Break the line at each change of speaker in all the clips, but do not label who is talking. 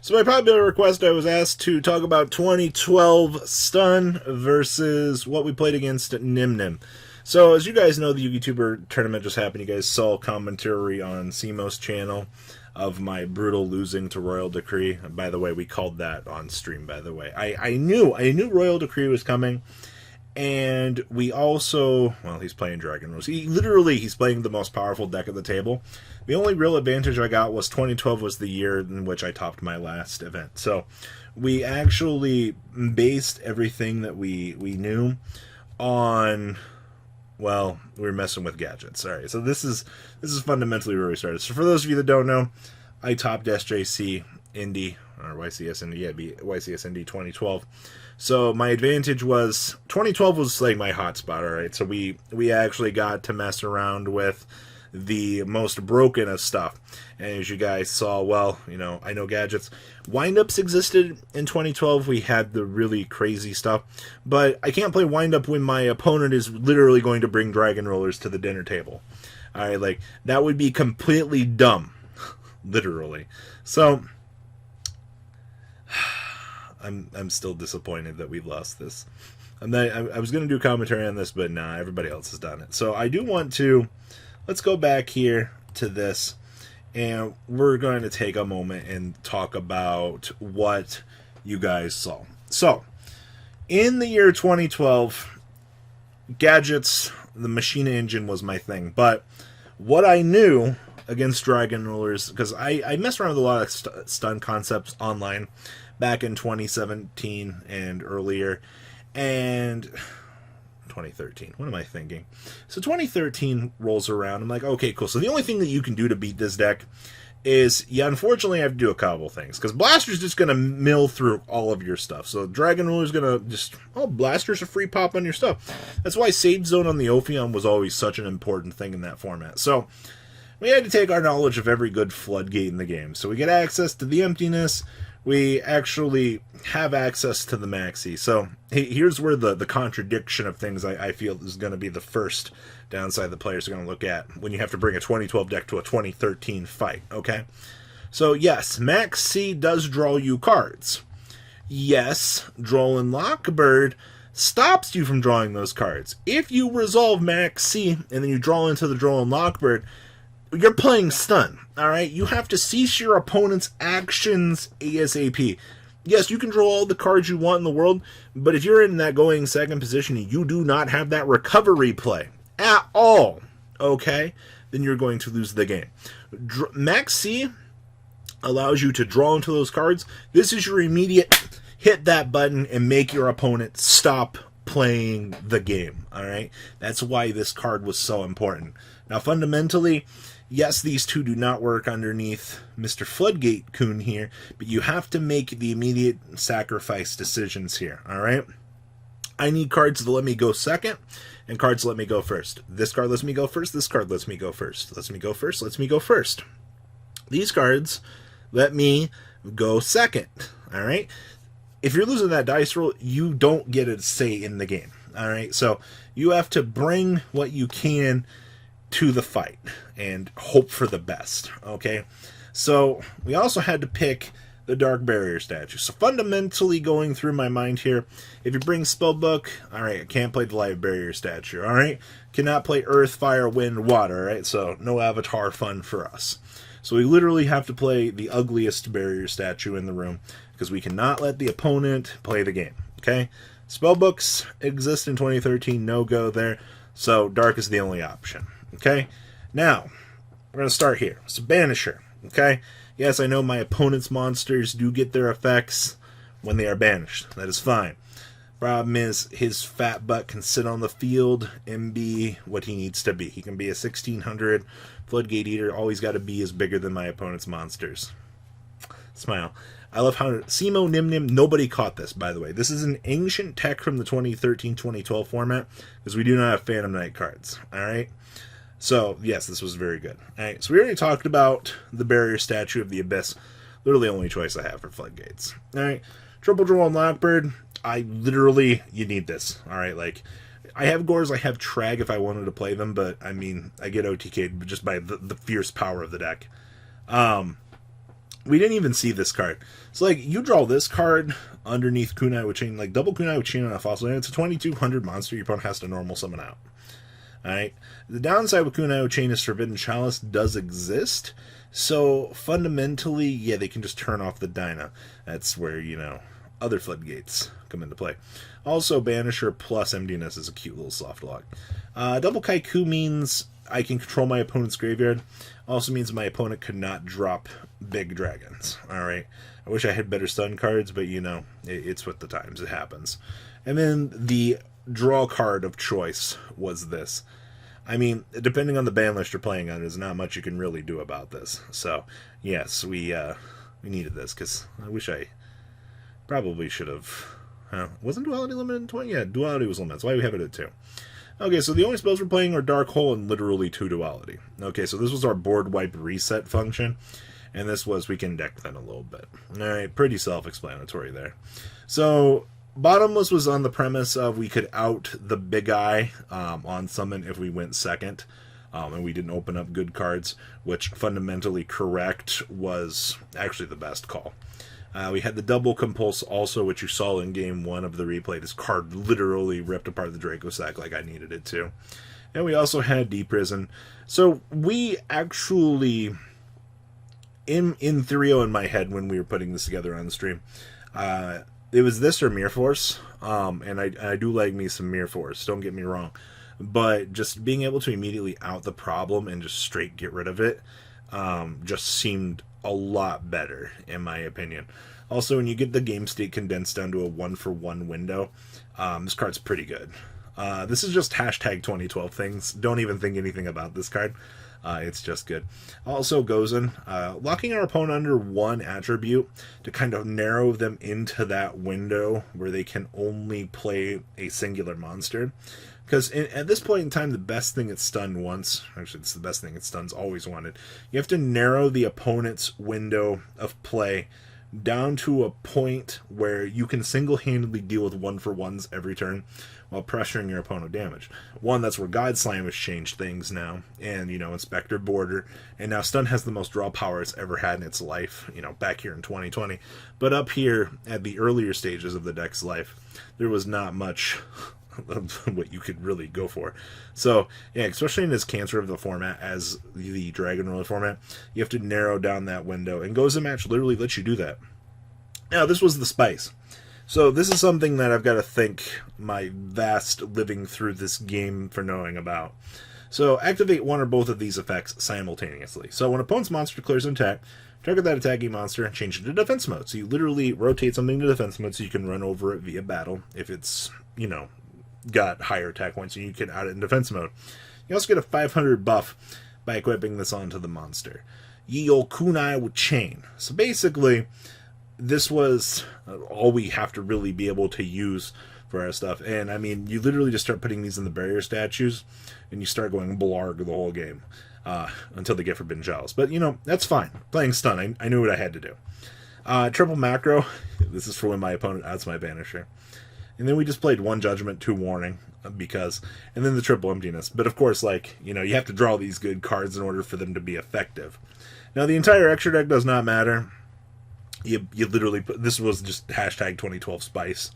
So by popular request, I was asked to talk about 2012 Stun versus what we played against Nim Nim. So as you guys know, the Yugituber tournament just happened. You guys saw commentary on Simo's channel of my brutal losing to Royal Decree. By the way, we called that on stream, by the way. I knew Royal Decree was coming. And we also, well, he's playing Dragon Rose. He's playing the most powerful deck at the table. The only real advantage I got was 2012 was the year in which I topped my last event. So we actually based everything that we knew on, well, we were messing with gadgets. All right, so this is fundamentally where we started. So for those of you that don't know, I topped SJC Indy, or YCS Indy, yeah, YCS Indy 2012. So my advantage was 2012 was like my hotspot. All right, so we actually got to mess around with the most broken of stuff, and as you guys saw, well, you know, I know gadgets. Windups existed in 2012. We had the really crazy stuff, but I can't play windup when my opponent is literally going to bring dragon rollers to the dinner table. All right, like that would be completely dumb, literally. So I'm still disappointed that we lost this. I was going to do commentary on this, but nah, everybody else has done it. So I do want to, let's go back here to this, and we're going to take a moment and talk about what you guys saw. So, in the year 2012, gadgets, the machine engine was my thing, but what I knew against Dragon Rulers, because I messed around with a lot of stun concepts online back in 2017 and earlier, and 2013. What am I thinking? So 2013 rolls around. I'm like, okay, cool. So the only thing that you can do to beat this deck is, yeah, unfortunately, I have to do a couple things, because Blaster's just going to mill through all of your stuff. So Dragon Ruler's going to just, oh, Blaster's a free pop on your stuff. That's why Save Zone on the Ophion was always such an important thing in that format. So we had to take our knowledge of every good floodgate in the game. So we get access to the emptiness. We actually have access to the maxi. So here's where the contradiction of things I feel is going to be the first downside the players are going to look at when you have to bring a 2012 deck to a 2013 fight, okay? So yes, maxi does draw you cards. Yes, Droll Lockbird stops you from drawing those cards. If you resolve maxi and then you draw into the Droll Lockbird, you're playing stun, alright? You have to cease your opponent's actions ASAP. Yes, you can draw all the cards you want in the world, but if you're in that going second position and you do not have that recovery play at all, okay, then you're going to lose the game. Max C allows you to draw into those cards. This is your immediate hit that button and make your opponent stop playing the game, alright? That's why this card was so important. Now, fundamentally, yes, these two do not work underneath Mr. Floodgate Kun here, but you have to make the immediate sacrifice decisions here, alright? I need cards that let me go second, and cards that let me go first. This card lets me go first, this card lets me go first. Lets me go first, lets me go first. These cards let me go second, alright? If you're losing that dice roll, you don't get a say in the game, alright? So you have to bring what you can to the fight and hope for the best, okay? So we also had to pick the Dark Barrier statue. So fundamentally going through my mind here, if you bring Spellbook, alright, I can't play the Live Barrier statue, alright? Cannot play Earth, Fire, Wind, Water, alright? So no Avatar fun for us. So we literally have to play the ugliest barrier statue in the room, because we cannot let the opponent play the game, okay? Spellbooks exist in 2013, no go there, so Dark is the only option. Okay, now we're going to start here. So Banisher, okay? Yes, I know my opponent's monsters do get their effects when they are banished. That is fine. Problem is, his fat butt can sit on the field and be what he needs to be. He can be a 1600 Floodgate Eater. All he's got to be is bigger than my opponent's monsters. Smile. I love how Simo Nim Nim, nobody caught this, by the way. This is an ancient tech from the 2013-2012 format, because we do not have Phantom Knight cards, alright? So, yes, this was very good. Alright, so we already talked about the Barrier Statue of the Abyss. Literally the only choice I have for Floodgates. Alright, Triple Droll and Lockbird. You need this. Alright, like, I have Gores, I have Trag if I wanted to play them, but I mean, I get OTK'd just by the fierce power of the deck. We didn't even see this card. So, like, you draw this card underneath Kunai with Chain, like, double Kunai with Chain on a Fossil, and it's a 2200 monster your opponent has to normal summon out. Alright? The downside with Kunai with Chain is Forbidden Chalice does exist, so fundamentally, yeah, they can just turn off the Dyna. That's where, you know, other floodgates come into play. Also, Banisher plus Emptiness is a cute little soft lock. Double Kaiku means I can control my opponent's graveyard. Also means my opponent could not drop big dragons. Alright. I wish I had better stun cards, but you know, it's with the times. It happens. And then the draw card of choice was this. I mean, depending on the ban list you're playing on, there's not much you can really do about this. So, yes, we needed this, because I wish I probably should have... wasn't Duality limited in 20? Yeah, Duality was limited. That's why we have it at 2. Okay, so the only spells we're playing are Dark Hole and literally 2 Duality. Okay, so this was our board wipe reset function, and this was we can deck then a little bit. Alright, pretty self-explanatory there. So, Bottomless was on the premise of we could out the big eye on summon if we went second, and we didn't open up good cards, which fundamentally correct was actually the best call. We had the double Compulse also, which you saw in game 1 of the replay. This card literally ripped apart the Draco Sack like I needed it to. And we also had Deep Prison. So we actually, in Theorio in my head when we were putting this together on the stream, it was this or Mirror Force. And I do like me some Mirror Force, don't get me wrong. But just being able to immediately out the problem and just straight get rid of it just seemed a lot better, in my opinion. Also, when you get the game state condensed down to a 1-for-1 window, this card's pretty good. This is just hashtag 2012 things. Don't even think anything about this card. It's just good. Also, Gozen, locking our opponent under one attribute to kind of narrow them into that window where they can only play a singular monster. Because at this point in time, the best thing it's stunned once, actually it's the best thing it's stun's always wanted, you have to narrow the opponent's window of play down to a point where you can single-handedly deal with 1-for-1s every turn while pressuring your opponent damage. One, that's where God Slam has changed things now, and, you know, Inspector Border, and now Stun has the most draw power it's ever had in its life, you know, back here in 2020. But up here, at the earlier stages of the deck's life, there was not much what you could really go for. So, yeah, especially in this Cancer of the format, as the Dragon Roller format, you have to narrow down that window, and Gozen Match literally lets you do that. Now, this was the spice. So, this is something that I've got to thank my vast living through this game for knowing about. So, activate one or both of these effects simultaneously. So, when opponent's monster declares an attack, target that attacking monster and change it to defense mode. So, you literally rotate something to defense mode so you can run over it via battle if it's, you know, got higher attack points, and you can add it in defense mode. You also get a 500 buff by equipping this onto the monster. Ye ol' Kunai with Chain. So basically, this was all we have to really be able to use for our stuff. And I mean, you literally just start putting these in the barrier statues, and you start going blarg the whole game until they get Forbidden Chalice. But you know, that's fine. Playing Stun, I knew what I had to do. Triple Macro. This is for when my opponent outs my Banisher. And then we just played 1 Judgment, 2 Warning, because, and then the Triple Emptiness. But of course, like, you know, you have to draw these good cards in order for them to be effective. Now, the entire extra deck does not matter. You literally put, this was just hashtag 2012 Spice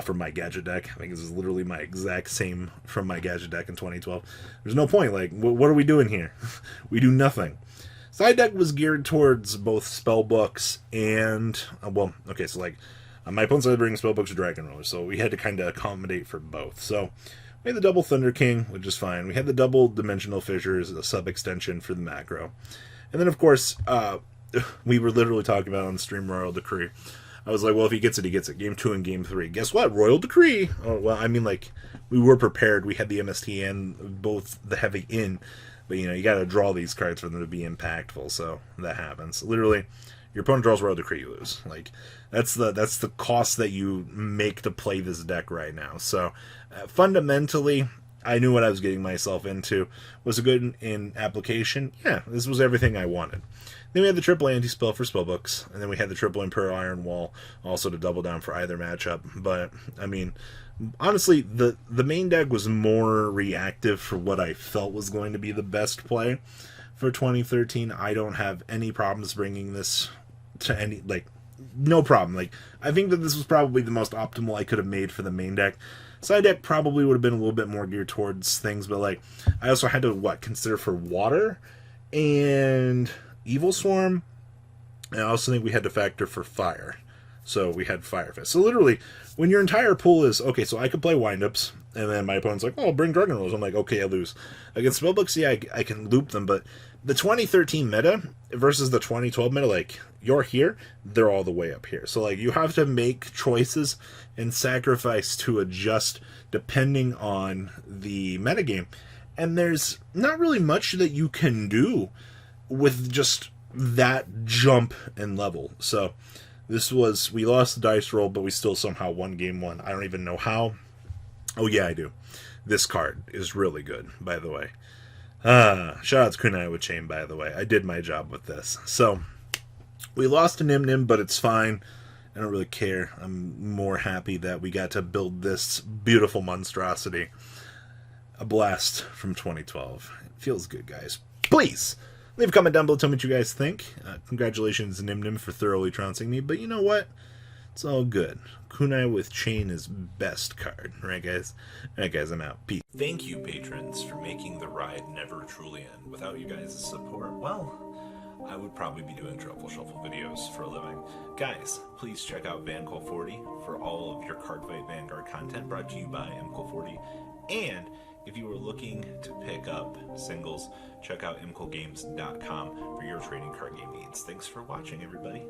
from my Gadget deck. I think this is literally my exact same from my Gadget deck in 2012. There's no point, like, what are we doing here? We do nothing. Side deck was geared towards both spellbooks and, well, okay, so like, my opponent started bringing spellbooks or Dragon Rollers, so we had to kind of accommodate for both. So we had the double Thunder King, which is fine. We had the double Dimensional Fissures, a sub-extension for the macro. And then, of course, we were literally talking about on the stream Royal Decree. I was like, well, if he gets it, he gets it. Game 2 and Game 3. Guess what? Royal Decree! Oh, well, I mean, like, we were prepared. We had the MST and both the heavy in. But, you know, you got to draw these cards for them to be impactful, so that happens. Literally, your opponent draws Royal Decree, you lose. Like, that's the cost that you make to play this deck right now. So, fundamentally, I knew what I was getting myself into. Was it good in application? Yeah, this was everything I wanted. Then we had the triple anti-spell for spellbooks, and then we had the triple Imperial Iron Wall, also to double down for either matchup. But, I mean, Honestly, the main deck was more reactive for what I felt was going to be the best play for 2013. I don't have any problems bringing this to any, like, no problem. Like, I think that this was probably the most optimal I could have made for the main deck. Side deck probably would have been a little bit more geared towards things, but like, I also had to consider for water and Evil Swarm, and I also think we had to factor for fire. So we had Fire Fist. So literally, when your entire pool is, okay, so I could play windups, and then my opponent's like, oh, bring Dragon Rolls. I'm like, okay, I lose. Against Spellbooks, yeah, I can loop them, but the 2013 meta versus the 2012 meta, like, you're here, they're all the way up here. So, like, you have to make choices and sacrifice to adjust depending on the metagame. And there's not really much that you can do with just that jump in level. So, we lost the dice roll, but we still somehow won game one. I don't even know how. Oh, yeah, I do. This card is really good, by the way. Shout out to Kunai with Chain, by the way. I did my job with this. So, we lost to Nim Nim, but it's fine. I don't really care. I'm more happy that we got to build this beautiful monstrosity. A blast from 2012. It feels good, guys. Please! Leave a comment down below, tell me what you guys think. Congratulations, Nim Nim, for thoroughly trouncing me, but you know what? It's all good. Kunai with Chain is best card. Right, guys? Alright, guys, I'm out. Peace. Thank you, patrons, for making the ride never truly end. Without you guys' support, well, I would probably be doing Truffle Shuffle videos for a living. Guys, please check out VanCall40 for all of your Cardfight Vanguard content brought to you by MCall40. And if you are looking to pick up singles, check out mcallgames.com for your trading card game needs. Thanks for watching, everybody.